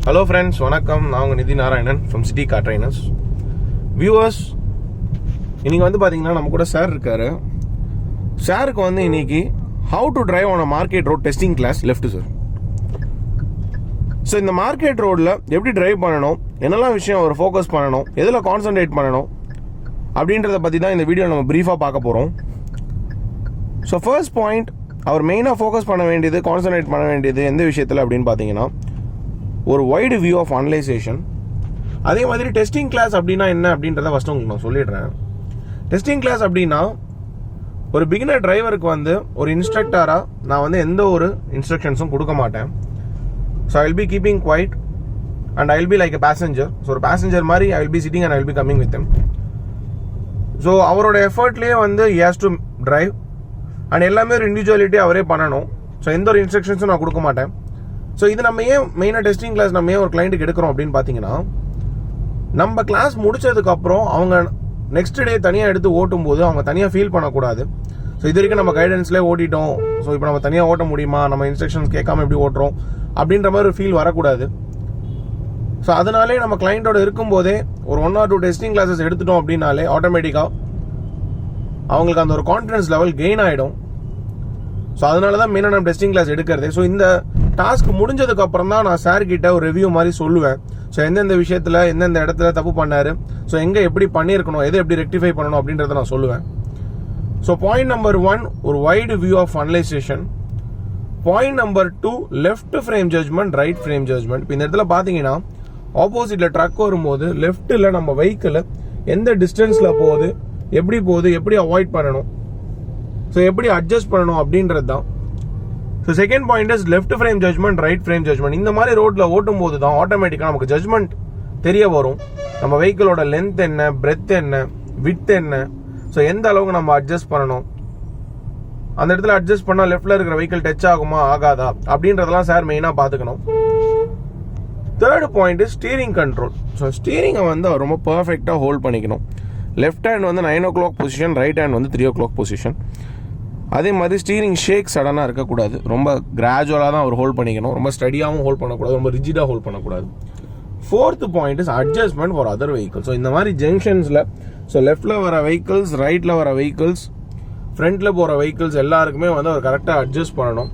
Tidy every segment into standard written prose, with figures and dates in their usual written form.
Hello friends, வணக்கம். நான் உங்கள் நிதி Narayanan from City Car Trainers. Viewers, இன்னைக்கு வந்து பார்த்தீங்கன்னா நம்ம கூட சார் இருக்காரு. சாருக்கு வந்து இன்னைக்கு how to drive on a market road testing class left sir. So இந்த மார்க்கெட் ரோடில் எப்படி டிரைவ் பண்ணணும், என்னெல்லாம் விஷயம் அவர் ஃபோக்கஸ் பண்ணணும், எதில் கான்சன்ட்ரேட் பண்ணணும் அப்படின்றத பற்றி தான் இந்த வீடியோ நம்ம ப்ரீஃபாக பார்க்க போகிறோம். ஸோ ஃபர்ஸ்ட் பாயிண்ட், அவர் மெயினாக ஃபோக்கஸ் பண்ண வேண்டியது, கான்சன்ட்ரேட் பண்ண வேண்டியது எந்த விஷயத்தில் அப்படின்னு பார்த்தீங்கன்னா, ஒரு வைடு வியூ ஆஃப் அனலைசேஷன். அதே மாதிரி டெஸ்டிங் கிளாஸ் அப்படின்னா என்ன அப்படின்றத ஃபஸ்ட்டு உங்களுக்கு நான் சொல்லிடுறேன். டெஸ்டிங் கிளாஸ் அப்படின்னா, ஒரு பிகினர் டிரைவருக்கு வந்து ஒரு இன்ஸ்ட்ரக்டராக நான் வந்து எந்த ஒரு இன்ஸ்ட்ரக்ஷன்ஸும் கொடுக்க மாட்டேன். So I will be keeping quite and I will be like a passenger. So ஒரு பேசஞ்சர் மாதிரி I will be sitting and I will be coming with him. So அவரோட எஃபர்ட்லேயே வந்து he has to drive and எல்லாமே ஒரு individuality அவரே பண்ணணும். So எந்த ஒரு இன்ஸ்ட்ரக்ஷன்ஸும் நான் கொடுக்க மாட்டேன். ஸோ இது நம்ம ஏன் மெயினாக டெஸ்டிங் கிளாஸ் நம்ம ஏன் ஒரு கிளைண்ட்டுக்கு எடுக்கிறோம் அப்படின்னு பார்த்தீங்கன்னா, நம்ம கிளாஸ் முடிச்சதுக்கப்புறம் அவங்க நெக்ஸ்ட் டே தனியாக எடுத்து ஓட்டும் போது அவங்க தனியாக ஃபீல் பண்ணக்கூடாது. ஸோ இது வரைக்கும் நம்ம கைடன்ஸ்லேயே ஓட்டிட்டோம், ஸோ இப்போ நம்ம தனியாக ஓட்ட முடியுமா, நம்ம இன்ஸ்ட்ரக்ஷன்ஸ் கேட்காம எப்படி ஓட்டுறோம் அப்படின்ற மாதிரி ஒரு ஃபீல் வரக்கூடாது. ஸோ அதனாலே நம்ம கிளைண்ட்டோட இருக்கும்போதே ஒரு 1 or 2 டெஸ்டிங் கிளாஸஸ் எடுத்துட்டோம் அப்படின்னாலே ஆட்டோமேட்டிக்காக அவங்களுக்கு அந்த ஒரு கான்ஃபிடன்ஸ் லெவல் கெயின் ஆகிடும். ஸோ அதனால தான் மெயினாக நம்ம டெஸ்டிங் கிளாஸ் எடுக்கிறது. ஸோ இந்த டாஸ்க் முடிஞ்சதுக்கு அப்புறம் தான் நான் சார் கிட்ட ஒரு ரிவ்யூ மாதிரி சொல்லுவேன். ஸோ எந்தெந்த விஷயத்தில் எந்தெந்த இடத்துல தப்பு பண்ணாரு, ஸோ எங்கே எப்படி பண்ணியிருக்கணும், எதை எப்படி ரெக்டிஃபை பண்ணணும் அப்படின்றத நான் சொல்லுவேன். ஸோ பாயிண்ட் நம்பர் 1, ஒரு wide view of analysation. Point number 2, left frame judgement, right frame judgement. இப்போ இந்த இடத்துல பார்த்தீங்கன்னா, ஆப்போசிட்டில் ட்ரக் வரும்போது லெஃப்ட்டில் நம்ம வெஹிக்கிள் எந்த டிஸ்டன்ஸில் போகுது, எப்படி அவாய்ட் பண்ணணும், ஸோ எப்படி அட்ஜஸ்ட் பண்ணணும் அப்படின்றது தான். So second point is left frame judgement, right frame judgement. இந்த மாதிரி ரோட்டில் ஓட்டும் போது தான் ஆட்டோமேட்டிக்காக நமக்கு ஜட்ஜ்மெண்ட் தெரிய வரும். நம்ம வெஹிக்கிளோட லென்த் என்ன, பிரெத் என்ன, வித் என்ன, ஸோ எந்த அளவுக்கு நம்ம அட்ஜஸ்ட் பண்ணணும், அந்த இடத்துல அட்ஜஸ்ட் பண்ணால் லெஃப்டில் இருக்கிற வெஹிக்கிள் டச் ஆகுமா ஆகாதா அப்படின்றதெல்லாம் சார் மெயினாக பார்த்துக்கணும். Third point is steering control. So ஸ்டீரிங்கை வந்து ரொம்ப பர்ஃபெக்டாக ஹோல்ட் பண்ணிக்கணும். லெஃப்ட் ஹேண்ட் வந்து 9 o'clock பொசிஷன், ரைட் ஹேண்ட் வந்து 3 o'clock பொசிஷன். அதே மாதிரி ஸ்டீரிங் ஷேக் சடனாக இருக்கக்கூடாது, ரொம்ப கிராஜுவலாக தான் அவர் ஹோல்ட் பண்ணிக்கணும். ரொம்ப ஸ்டடியாகவும் ஹோல்ட் பண்ணக்கூடாது, ரொம்ப ரிஜிடாக ஹோல்ட் பண்ணக்கூடாது. Fourth point is adjustment for other vehicles. So இந்த மாதிரி ஜங்ஷன்ஸில், ஸோ லெஃப்ட்டில் வர வெஹிக்கிள்ஸ், ரைட்டில் வர வெஹிக்கிள்ஸ், ஃப்ரண்ட்டில் போகிற வெஹிக்கிள்ஸ் எல்லாருக்குமே வந்து அவர் கரெக்டாக அட்ஜஸ்ட் பண்ணணும்.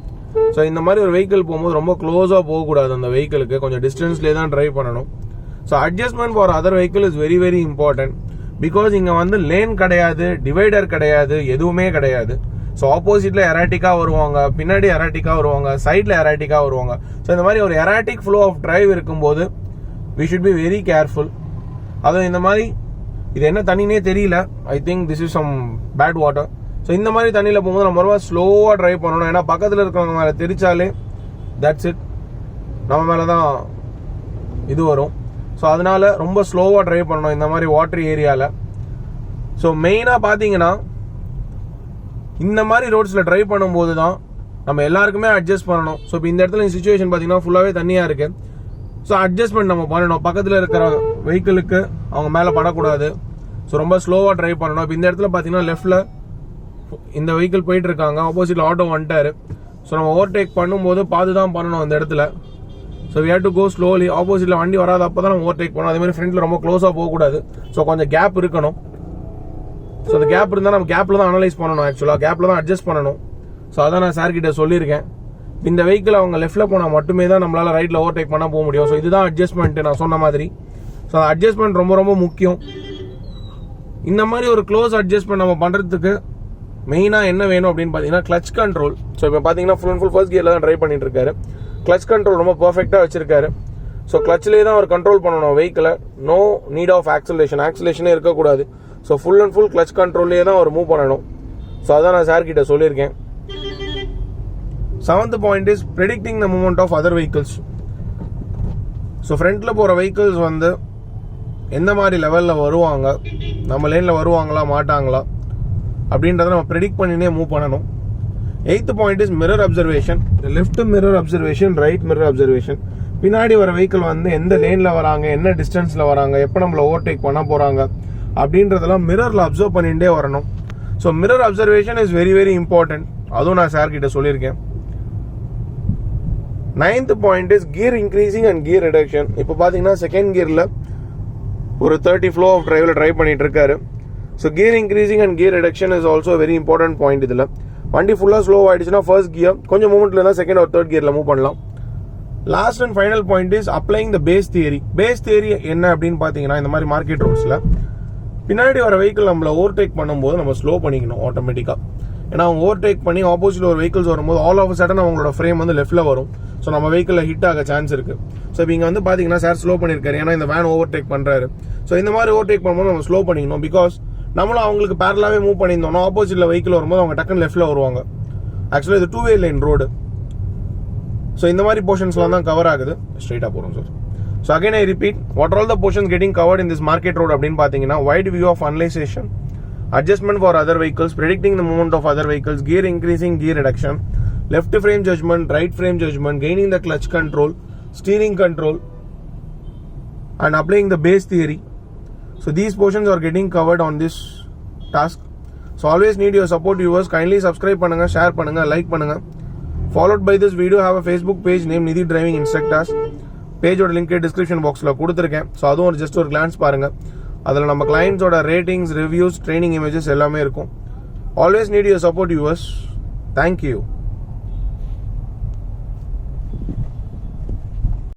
ஸோ இந்த மாதிரி ஒரு வெஹிக்கிள் போகும்போது ரொம்ப க்ளோஸாக போகக்கூடாது, அந்த வெஹிக்கிளுக்கு கொஞ்சம் டிஸ்டன்ஸ்லேயே தான் ட்ரைவ் பண்ணணும். So adjustment for other vehicle is very very important. Because இங்கே வந்து லேன் கிடையாது, டிவைடர் கிடையாது, எதுவுமே கிடையாது. ஸோ ஆப்போசிட்டில் எராட்டிக்காக வருவாங்க, பின்னாடி எராட்டிக்காக வருவாங்க, சைடில் எராட்டிக்காக வருவாங்க. ஸோ இந்த மாதிரி ஒரு எராட்டிக் ஃப்ளோ ஆஃப் டிரைவ் இருக்கும்போது we should be very careful. அதுவும் இந்த மாதிரி, இது என்ன தண்ணினே தெரியல, I think this is some bad water. So இந்த மாதிரி தண்ணியில் போகும்போது நம்ம ரொம்ப ஸ்லோவாக ட்ரைவ் பண்ணணும். ஏன்னா பக்கத்தில் இருக்கிறவங்க மேலே தெரிச்சாலே தட்ஸ் இட், நம்ம மேலே தான் இது வரும். ஸோ அதனால ரொம்ப ஸ்லோவாக ட்ரைவ் பண்ணணும் இந்த மாதிரி வாட்டர் ஏரியாவில். ஸோ மெயினாக பார்த்தீங்கன்னா, இந்த மாதிரி ரோட்ஸில் ட்ரைவ் பண்ணும்போது தான் நம்ம எல்லாருக்குமே அட்ஜஸ்ட் பண்ணணும். ஸோ இப்போ இந்த இடத்துல சுச்சுவேஷன் பார்த்தீங்கன்னா ஃபுல்லாகவே தண்ணியாக இருக்குது. ஸோ அட்ஜஸ்ட்மெண்ட் நம்ம பண்ணணும். பக்கத்தில் இருக்கிற வெஹிக்கிளுக்கு அவங்க மேலே படக்கூடாது. ஸோ ரொம்ப ஸ்லோவாக ட்ரைவ் பண்ணணும். இப்போ இந்த இடத்துல பார்த்தீங்கன்னா லெஃப்ட்டில் இந்த வெஹிக்கிள் போயிட்டு இருக்காங்க, ஆப்போசிட்டில் ஆட்டோ வந்துட்டாரு. ஸோ நம்ம ஓவர்டேக் பண்ணும்போது பார்த்து தான் பண்ணணும் அந்த இடத்துல. So we have to go slowly. ஆப்போசிட்டில் வண்டி வராது, அப்போ தான் நம்ம ஓவர்டேக் பண்ணணும். அதே மாதிரி ஃப்ரண்ட்டில் ரொம்ப க்ளோஸாக போகக்கூடாது. ஸோ கொஞ்சம் கேப் இருக்கணும். ஸோ அந்த கேப் இருந்தால் நம்ம கேப்பில் தான் அனலைஸ் பண்ணணும், ஆக்சுவலாக கேப்பில் தான் அட்ஜஸ்ட் பண்ணணும். ஸோ அதான் நான் சார் கிட்ட சொல்லியிருக்கேன். இந்த வெஹிக்கிள் அவங்க லெஃப்ட்டில் போனால் மட்டுமே தான் நம்மளால் ரைட்டில் ஓவர்டேக் பண்ண போக முடியும். ஸோ இதுதான் அட்ஜஸ்ட்மெண்ட்டு நான் சொன்ன மாதிரி. ஸோ அட்ஜஸ்ட்மெண்ட் ரொம்ப ரொம்ப முக்கியம். இந்த மாதிரி ஒரு க்ளோஸ் அட்ஜஸ்ட்மெண்ட் நம்ம பண்ணுறதுக்கு மெயினாக என்ன வேணும் அப்படின்னு பார்த்தீங்கன்னா கிளச் கண்ட்ரோல். ஸோ இப்போ பார்த்தீங்கன்னா ஃபுல் அண்ட் ஃபுல் ஃபர்ஸ்ட் கியரில் தான் ட்ரைவ் பண்ணிட்டு இருக்காரு. கிளச் கண்ட்ரோல் ரொம்ப பர்ஃபெக்டாக வச்சிருக்காரு. ஸோ கிளச்சிலே தான் அவர் கண்ட்ரோல் பண்ணணும் வெஹிக்கிளை. நோ நீட் ஆஃப் ஆக்சலேஷனே இருக்கக்கூடாது. So full and full clutch கண்ட்ரோல்லே தான் அவர் மூவ் பண்ணணும். ஸோ அதான் நான் சார் கிட்ட சொல்லியிருக்கேன். Seventh point is predicting the movement of other vehicles. So ஃப்ரண்ட்டில் போகிற வெஹிக்கிள்ஸ் வந்து எந்த மாதிரி லெவலில் வருவாங்க, நம்ம லேனில் வருவாங்களா மாட்டாங்களா அப்படின்றத நம்ம ப்ரெடிக்ட் பண்ணினே மூவ் பண்ணணும். Eighth point is mirror observation. Left mirror observation, right mirror observation. பின்னாடி வர வெஹிக்கிள் வந்து எந்த லேனில் வராங்க, என்ன டிஸ்டன்ஸில் வராங்க, எப்போ நம்மளை ஓவர்டேக் பண்ண போகிறாங்க அப்படின்றதெல்லாம் மிரரில் அப்சர்வ் பண்ணிகிட்டே வரணும். So mirror observation is very very important. அதுவும் நான் சார் கிட்ட சொல்லியிருக்கேன். 9th point is gear increasing and gear reduction. இப்போ பார்த்தீங்கன்னா செகண்ட் கியரில் ஒரு 30 flow of டிரைவில் ட்ரைவ் பண்ணிட்டு இருக்காரு. So gear increasing and gear reduction is also very important point. இதில் வண்டி ஃபுல்லாக ஸ்லோ ஆகிடுச்சுன்னா ஃபர்ஸ்ட் கியர், கொஞ்சம் மூமெண்ட்டில் இருந்தால் செகண்ட் ஒரு தேர்ட் கியரில் மூவ் பண்ணலாம். Last and final point is applying the base theory. Base theory என்ன அப்படின்னு பார்த்தீங்கன்னா, இந்த மாதிரி மார்க்கெட் ரோட்ஸில் பின்னாடி வர வெஹிக்கிள் நம்மளை ஓவர்டேக் பண்ணும்போது நம்ம ஸ்லோ பண்ணிக்கணும் ஆட்டோமேட்டிக்காக. ஏன்னா அவங்க ஓவர்டேக் பண்ணி ஆப்போசிட்ல ஒரு வெஹிக்கிள்ஸ் வரும்போது ஆல் ஆஃப் சடன் அவங்களோட ஃப்ரேம் வந்து லெஃப்ட்ல வரும். ஸோ நம்ம வெஹிக்கிளில் ஹிட் ஆக சான்ஸ் இருக்கு. ஸோ இப்போ இங்கே வந்து பார்த்தீங்கன்னா சார் ஸ்லோ பண்ணியிருக்காரு, ஏன்னா இந்த வேன் ஓவர்டேக் பண்ணுறாரு. ஸோ இந்த மாதிரி ஓவர்டேக் பண்ணும்போது நம்ம ஸ்லோ பண்ணிக்கணும். பிகாஸ் நம்மளும் அவங்களுக்கு பேரலாவே மூவ் பண்ணியிருந்தோம்னா ஆப்போசிட்ல வெஹிக்கிள் வரும்போது அவங்க டக்குன்னு லெஃப்ட்ல வருவாங்க. ஆக்சுவலி இது 2-way லைன் ரோடு. ஸோ இந்த மாதிரி போர்ஷன்ஸ்லாம் தான் கவர் ஆகுது. ஸ்ட்ரைட்டாக போகிறோம் sir. So again I repeat, what all the portions getting covered in this market road அப்படின்னு பார்த்தீங்கன்னா, wide view of analysation, adjustment for other vehicles, predicting the movement of other vehicles, gear increasing, gear reduction, left frame judgment, right frame judgment, gaining the clutch control, steering control, and applying the base theory. So these portions are getting covered on this task. So always need your support viewers. Kindly subscribe பண்ணுங்க, share பண்ணுங்க, like பண்ணுங்க. Followed by this video have a Facebook page named Nidhi Driving Instructors. பேஜோட link description பாக்ஸில் கொடுத்துருக்கேன். So அதுவும் ஒரு just ஒரு glands பாருங்க. அதில் நம்ம கிளைண்ட்ஸோட ரேட்டிங்ஸ், ரிவ்யூஸ், ட்ரைனிங் இமேஜஸ் எல்லாமே இருக்கும். Always need your support viewers. Thank you.